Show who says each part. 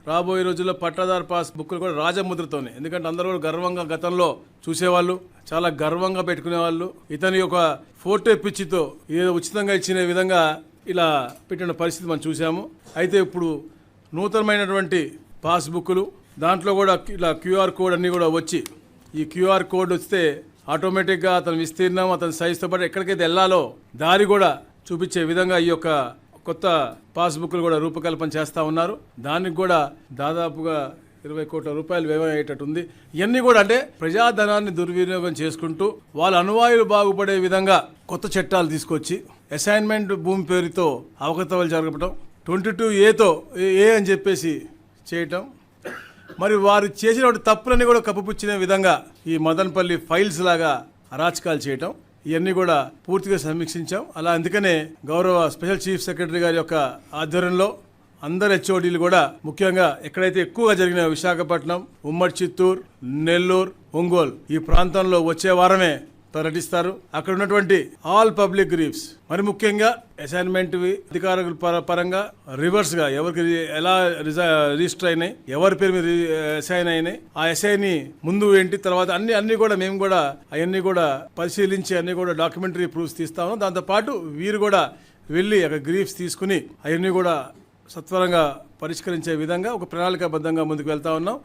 Speaker 1: రాబోయే రోజుల్లో పట్టాదారు పాస్ బుక్లు కూడా రాజముద్రతోనే, ఎందుకంటే అందరూ కూడా గర్వంగా గతంలో చూసేవాళ్ళు, చాలా గర్వంగా పెట్టుకునేవాళ్ళు. ఇతని యొక్క ఫోటో పిచ్చితో ఏదో ఉచితంగా ఇచ్చిన విధంగా ఇలా పెట్టిన పరిస్థితి మనం చూసాము. అయితే ఇప్పుడు నూతనమైనటువంటి పాస్బుక్లు దాంట్లో కూడా ఇలా క్యూఆర్ కోడ్ అన్నీ కూడా వచ్చి, ఈ క్యూఆర్ కోడ్ వస్తే ఆటోమేటిక్గా అతని విస్తీర్ణం, అతని సైజుతో పాటు ఎక్కడికైతే వెళ్ళాలో దారి కూడా చూపించే విధంగా ఈ యొక్క కొత్త పాస్బుక్లు కూడా రూపకల్పన చేస్తూ ఉన్నారు. దానికి కూడా దాదాపుగా 20 కోట్ల రూపాయలు వ్యయం అయ్యేటట్టుంది. ఇవన్నీ కూడా అంటే ప్రజాధనాన్ని దుర్వినియోగం చేసుకుంటూ వాళ్ళ అనువాయులు బాగుపడే విధంగా కొత్త చట్టాలు తీసుకొచ్చి అసైన్మెంట్ భూమి పేరుతో అవకతవలు జరగడం, 22A అని చెప్పేసి చేయటం, మరి వారు చేసిన తప్పులన్నీ కూడా కప్పుపుచ్చిన విధంగా ఈ మదనపల్లి ఫైల్స్ లాగా అరాచకాలు చేయటం, ఇవన్నీ కూడా పూర్తిగా సమీక్షించాం. అలా అందుకనే గౌరవ స్పెషల్ చీఫ్ సెక్రటరీ గారి యొక్క ఆధ్వర్యంలో అందరు హెచ్ఓడీలు కూడా ముఖ్యంగా ఎక్కడైతే ఎక్కువగా జరిగిన విశాఖపట్నం, ఉమ్మడి చిత్తూరు, నెల్లూరు, ఒంగోలు ఈ ప్రాంతంలో వచ్చే వారమే పర్యటిస్తారు. అక్కడ ఉన్నటువంటి ఆల్ పబ్లిక్ గ్రీఫ్స్, మరి ముఖ్యంగా అసైన్మెంట్ అధికారుల పరంగా రివర్స్ గా ఎవరికి ఎలా రిజిస్టర్ అయినాయి, ఎవరి పేరు మీద అసైన్ అయినాయి, ఆ అసైన్ ముందు ఏంటి తర్వాత అన్ని కూడా మేము కూడా అవన్నీ కూడా పరిశీలించి అన్ని కూడా డాక్యుమెంటరీ ప్రూఫ్స్ తీస్తాము. దాంతోపాటు వీరు కూడా వెళ్ళి అక్కడ గ్రీఫ్స్ తీసుకుని అవన్నీ కూడా సత్వరంగా పరిష్కరించే విధంగా ఒక ప్రణాళికాబద్ధంగా ముందుకు వెళ్తా ఉన్నాం.